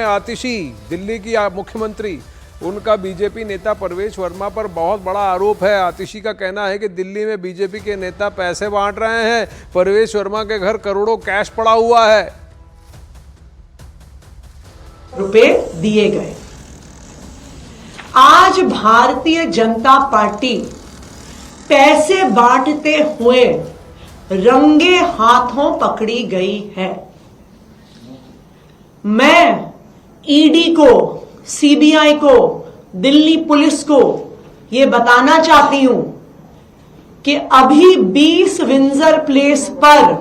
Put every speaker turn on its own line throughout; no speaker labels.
आतिशी दिल्ली की मुख्यमंत्री, उनका बीजेपी नेता परवेश वर्मा पर बहुत बड़ा आरोप है। आतिशी का कहना है कि दिल्ली में बीजेपी के नेता पैसे बांट रहे हैं, परवेश वर्मा के घर करोड़ों कैश पड़ा हुआ है।
रुपए दिए गए। आज भारतीय जनता पार्टी पैसे बांटते हुए रंगे हाथों पकड़ी गई है। मैं ईडी को, सीबीआई को, दिल्ली पुलिस को यह बताना चाहती हूं कि अभी 20 विंजर प्लेस पर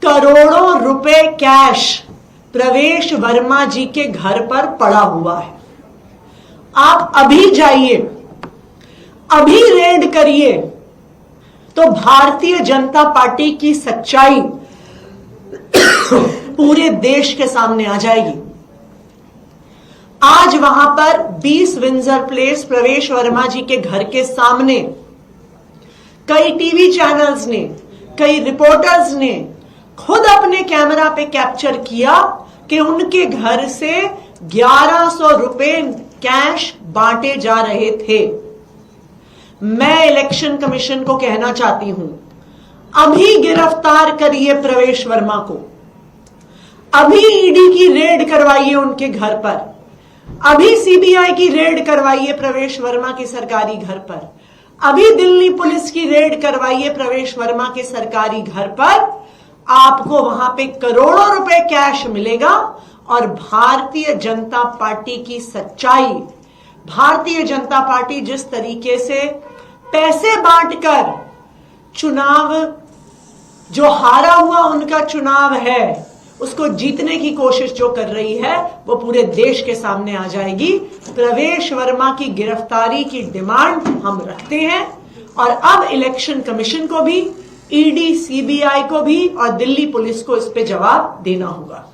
करोड़ों रुपए कैश प्रवेश वर्मा जी के घर पर पड़ा हुआ है। आप अभी जाइए, अभी रेड करिए तो भारतीय जनता पार्टी की सच्चाई पूरे देश के सामने आ जाएगी। आज वहां पर 20 विंजर प्लेस प्रवेश वर्मा जी के घर के सामने कई टीवी चैनल्स ने, कई रिपोर्टर्स ने खुद अपने कैमरा पे कैप्चर किया कि उनके घर से 1100 रुपए कैश बांटे जा रहे थे। मैं इलेक्शन कमीशन को कहना चाहती हूं, अभी गिरफ्तार करिए प्रवेश वर्मा को, अभी ईडी की रेड करवाइए उनके घर पर, अभी सीबीआई की रेड करवाइए प्रवेश वर्मा के सरकारी घर पर, अभी दिल्ली पुलिस की रेड करवाइए प्रवेश वर्मा के सरकारी घर पर। आपको वहां पे करोड़ों रुपए कैश मिलेगा और भारतीय जनता पार्टी की सच्चाई, भारतीय जनता पार्टी जिस तरीके से पैसे बांटकर चुनाव, जो हारा हुआ उनका चुनाव है, उसको जीतने की कोशिश जो कर रही है, वो पूरे देश के सामने आ जाएगी। प्रवेश वर्मा की गिरफ्तारी की डिमांड हम रखते हैं और अब इलेक्शन कमीशन को भी, ईडी, सीबीआई को भी और दिल्ली पुलिस को इस पे जवाब देना होगा।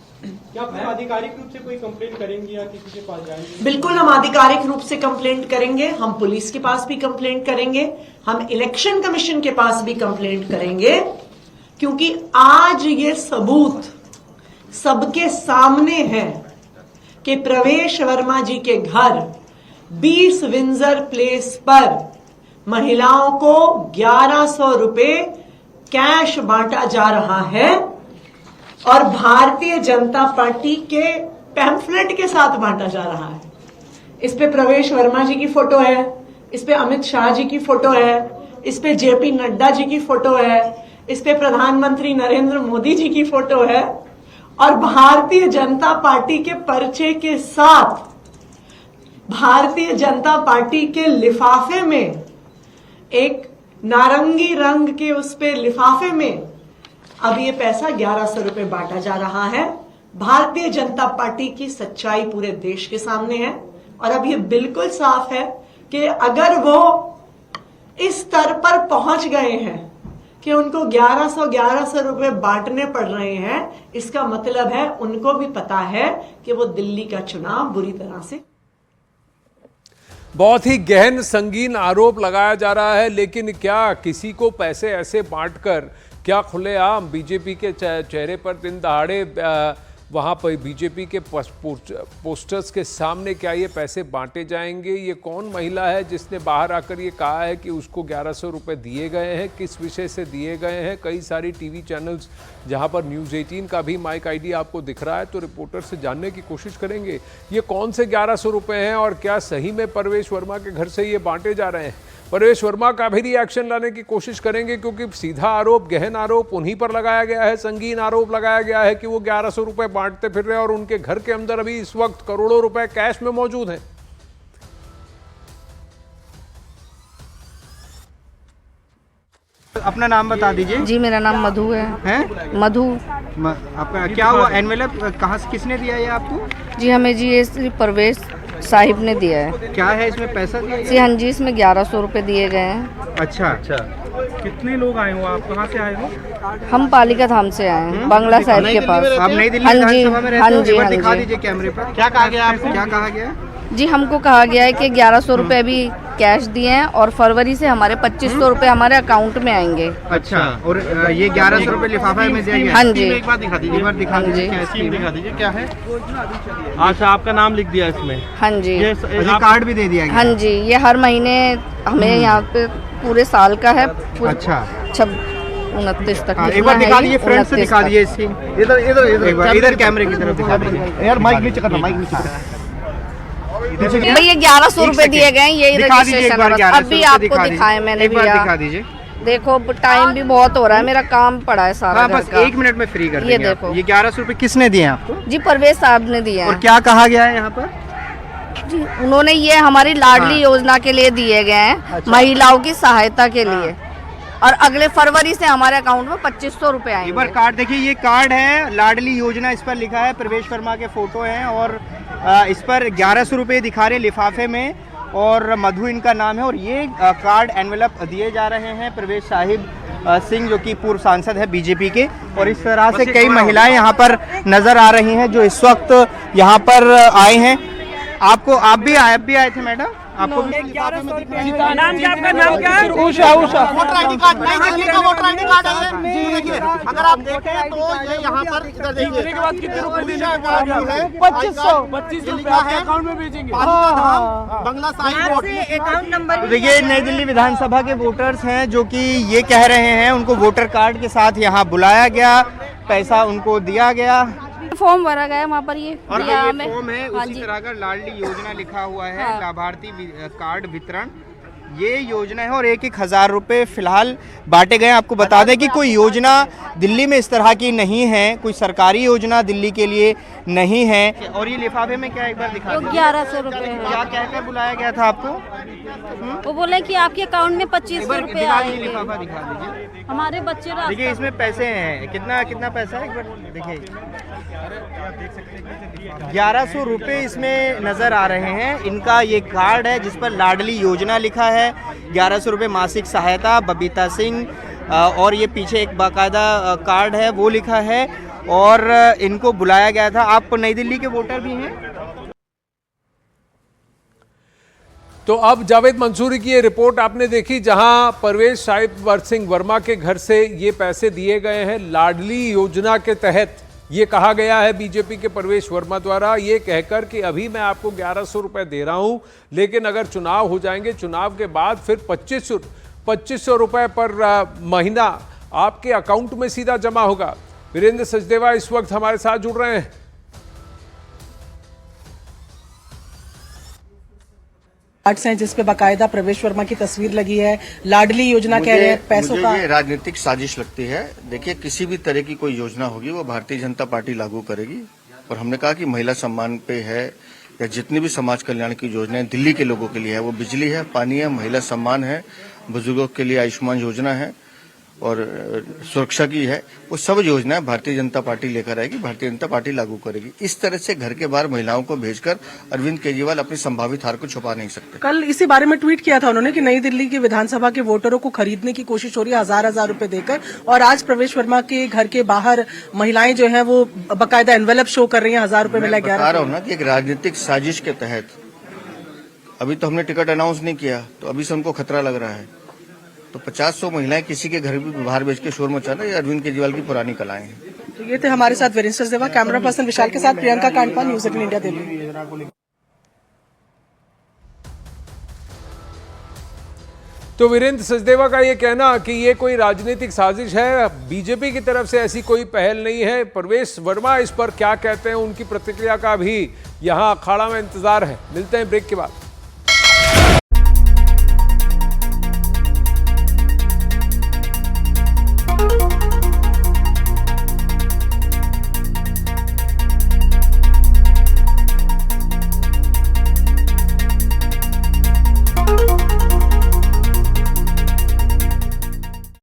क्या आप आधिकारिक रूप से कोई कंप्लेंट करेंगे या किसी के पास जाएंगे?
बिल्कुल, हम आधिकारिक रूप से कंप्लेंट करेंगे, हम पुलिस के पास भी कंप्लेंट करेंगे, हम इलेक्शन कमीशन के पास भी कंप्लेंट करेंगे, क्योंकि आज ये सबूत सबके सामने है कि प्रवेश वर्मा जी के घर 20 विंजर प्लेस पर महिलाओं को 1100 रुपए कैश बांटा जा रहा है और भारतीय जनता पार्टी के पैम्फलेट के साथ बांटा जा रहा है। इस पे प्रवेश वर्मा जी की फोटो है, इस पे अमित शाह जी की फोटो है, इस पे जेपी नड्डा जी की फोटो है, इस पे प्रधानमंत्री नरेंद्र मोदी जी की फोटो है और भारतीय जनता पार्टी के पर्चे के साथ भारतीय जनता पार्टी के लिफाफे में, एक नारंगी रंग के उस पे लिफाफे में अब ये पैसा 1100 रुपए बांटा जा रहा है। भारतीय जनता पार्टी की सच्चाई पूरे देश के सामने है और अब ये बिल्कुल साफ है कि अगर वो इस स्तर पर पहुंच गए हैं कि उनको 1100 रुपए बांटने पड़ रहे हैं, इसका मतलब है उनको भी पता है कि वो दिल्ली का चुनाव बुरी तरह से।
बहुत ही गहन संगीन आरोप लगाया जा रहा है, लेकिन क्या किसी को पैसे ऐसे बांटकर, क्या खुलेआम बीजेपी के चेहरे पर दिन दहाड़े वहाँ पर बीजेपी के पोस्टर्स के सामने क्या ये पैसे बांटे जाएंगे? ये कौन महिला है जिसने बाहर आकर ये कहा है कि उसको 1100 रुपए दिए गए हैं, किस विषय से दिए गए हैं? कई सारी टीवी चैनल्स, जहाँ पर न्यूज़ 18 का भी माइक आईडी आपको दिख रहा है, तो रिपोर्टर से जानने की कोशिश करेंगे ये कौन से 1100 रुपए हैं और क्या सही में परवेश वर्मा के घर से ये बांटे जा रहे हैं। परवेश वर्मा का भी रिएक्शन लाने की कोशिश करेंगे, क्योंकि सीधा आरोप, गहन आरोप उन्हीं पर लगाया गया है, संगीन आरोप लगाया गया है कि वो 1100 रुपए बांटते फिर रहे हैं और उनके घर के अंदर अभी इस वक्त करोड़ों रुपए कैश में मौजूद हैं।
अपना नाम बता दीजिए।
जी, मेरा नाम मधु है।
हैं?
मधु।
आपका क्या हुआ? एनवेलप कहाँ से, किसने दिया ये आपको?
जी, हमें जी ये परवेश साहिब ने दिया है।
क्या है इसमें, पैसा दिया?
जी हाँ जी, इसमें 1100 रुपए दिए गए हैं।
अच्छा। कितने लोग आए हो आप? कहाँ से आए हो?
हम पालिका धाम से आए हैं, बंगला साहिब के पास।
आप नई दिल्ली
हाँ जी,
विधानसभा में रहते
हाँ
हो?
जी,
एक बार
हाँ
दिखा
जी।
दीजिए कैमरे पर। क्या कहा गया आपको? क्या कहा गया?
जी हमको कहा गया है कि 1100 रुपये भी कैश दिए हैं और फरवरी से हमारे 2500 रुपये हमारे अकाउंट में आएंगे।
अच्छा, और ये 1100 रुपये लिफाफे में दिया गया?
हाँ जी।
एक बार दिखा दीजिए, एक बार दिखा दीजिए, क्या स्कीम दिखा दीजिए, क्या है?
अच्छा, आपका नाम लिख दिया इसमें।
हाँ जी।
ये
ये कार्ड भी दे दिया गया?
हाँ जी, ये हर महीने हमें यहाँ पे पूरे साल का है।
अच्छा,
29 तक
एक बार दिखा दीजिए, फ्रंट से दिखा दीजिए स्कीम। इधर इधर इधर इधर कैमरे की तरफ दिखा दीजिए यार, माइक नीचे करना, माइक नीचे करना।
भैया 1100 रुपए दिए गए हैं, यही
दिखा दीजिए एक बार,
रजिस्ट्रेशन अभी आपको दिखाए मैंने
एक बार
भैया।
दिखा दीजिए।
देखो टाइम भी बहुत हो रहा है, मेरा काम पड़ा है सारा
हाँ,
घर
बस
का।
1 मिनट में फ्री कर
ये
देंगे आपको।
देखो।
ये 1100 रुपये किसने दिए आपको?
जी परवेज साहब ने दिया
और
है।
क्या कहा गया है यहाँ पर?
जी उन्होंने ये हमारी लाडली
हाँ।
योजना के लिए दिए गए हैं,
अच्छा।
महिलाओं की सहायता के लिए, और अगले फरवरी से हमारे अकाउंट में 2500 रुपए
एक बार
आएंगे।
कार्ड देखिए, ये कार्ड है लाडली योजना, इस पर लिखा है, प्रवेश वर्मा के फोटो हैं और इस पर 1100 रुपये दिखा रहे लिफाफे में और मधु इनका नाम है। और ये कार्ड एनवेलप दिए जा रहे हैं प्रवेश साहिब सिंह, जो कि पूर्व सांसद है बीजेपी के। और इस तरह से कई महिलाएं यहाँ पर नजर आ रही हैं जो इस वक्त यहाँ पर आए हैं। आप भी आए थे मैडम? आपको भी लिफाफे में दिख रहे हैं?
नाम क्या आपका? नाम क्या है?
उषा।
वोटर आईडी कार्ड नहीं, दिल्ली का वोटर आईडी कार्ड है जी। देखिए, अगर आप देखें तो ये यहाँ पर इधर देखिए के बाद कितने रुपए देने है? 2500 रुपए आपके अकाउंट में भेजेंगे। बंगला साहिब
अकाउंट नंबर
देखिए, नई दिल्ली विधानसभा के वोटर्स हैं जो कि ये कह रहे हैं उनको वोटर कार्ड के साथ यहाँ बुलाया गया, पैसा उनको दिया गया
फॉर्म भरा गया वहाँ पर। ये
और
दिया
ये
हमें।
फॉर्म है,
हाँ
उसी
जी।
तरह का लाडली योजना लिखा हुआ है,
हाँ।
लाभार्थी कार्ड वितरण ये योजना है। और 1,000 रुपये फिलहाल बांटे गए। आपको बता दें कि कोई योजना दिल्ली में इस तरह की नहीं है, कोई सरकारी योजना दिल्ली के लिए नहीं है। और ये लिफाफे में क्या, एक बार दिखा
वो
दीजिए।
1100 रुपए है।
क्या कहकर बुलाया गया था आपको?
वो बोले कि आपके अकाउंट में
एक
2500
बार
रुपए
दिखा दीजिए,
आएंगे।
लिफाफा दिखा दीजिए।
हमारे बच्चे
देखिए, इसमें पैसे हैं, कितना कितना पैसा है एक बार देखिए। 1100 रुपये इसमें नजर आ रहे हैं। इनका ये कार्ड है जिस पर लाडली योजना लिखा है, 1100 रुपये मासिक सहायता, बबीता सिंह। और ये पीछे एक बाकायदा कार्ड है वो लिखा है और इनको बुलाया गया था। आप नई दिल्ली के वोटर भी हैं?
तो अब जावेद मंसूरी की ये रिपोर्ट आपने देखी, जहां परवेज साहिब सिंह वर्मा के घर से ये पैसे दिए गए हैं लाडली योजना के तहत। ये कहा गया है बीजेपी के परवेश वर्मा द्वारा, ये कहकर कि अभी मैं आपको 1100 रुपए दे रहा हूं, लेकिन अगर चुनाव हो जाएंगे, चुनाव के बाद फिर 2500 रुपए पर महीना आपके अकाउंट में सीधा जमा होगा। वीरेंद्र सचदेवा इस वक्त हमारे साथ जुड़ रहे हैं।
कार्ड्स हैं जिस पे बाकायदा प्रवेश वर्मा की तस्वीर लगी है, लाडली योजना कह रहे हैं, पैसों का।
ये राजनीतिक साजिश लगती है। देखिए, किसी भी तरह की कोई योजना होगी वो भारतीय जनता पार्टी लागू करेगी। और हमने कहा कि महिला सम्मान पे है या जितनी भी समाज कल्याण की योजनाएं दिल्ली के लोगों के लिए है, वो बिजली है, पानी है, महिला सम्मान है, बुजुर्गों के लिए आयुष्मान योजना है और सुरक्षा की है, वो सब योजनाएं भारतीय जनता पार्टी लेकर आएगी, भारतीय जनता पार्टी लागू करेगी। इस तरह से घर के बाहर महिलाओं को भेजकर अरविंद केजरीवाल अपनी संभावित हार को छुपा नहीं सकते।
कल इसी बारे में ट्वीट किया था उन्होंने कि नई दिल्ली की विधानसभा के वोटरों को खरीदने की कोशिश हो रही है 1000 रुपए देकर। और आज प्रवेश वर्मा के घर के बाहर महिलाएं जो है वो बाकायदा एनवेलप शो कर रही है, 1000 रुपए मिला,
बता रहा हूँ ना कि एक राजनीतिक साजिश के तहत अभी तो हमने टिकट अनाउंस नहीं किया, तो अभी से उनको खतरा लग रहा है। तो 50-100 महिलाएं किसी के घर भी बाहर बेच के शोर मचाना, ये अरविंद केजरीवाल की पुरानी कलाएं हैं।
तो ये थे हमारे साथ वीरेंद्र सचदेवा, कैमरा पर्सन विशाल के साथ प्रियंका कांडपाल, न्यूज़ 18 इंडिया दिल्ली।
तो वीरेंद्र सचदेवा का ये कहना कि ये कोई राजनीतिक साजिश है, बीजेपी की तरफ से ऐसी कोई पहल नहीं है। परवेश वर्मा इस पर क्या कहते हैं, उनकी प्रतिक्रिया का भी यहाँ अखाड़ा में इंतजार है। मिलते हैं ब्रेक के बाद।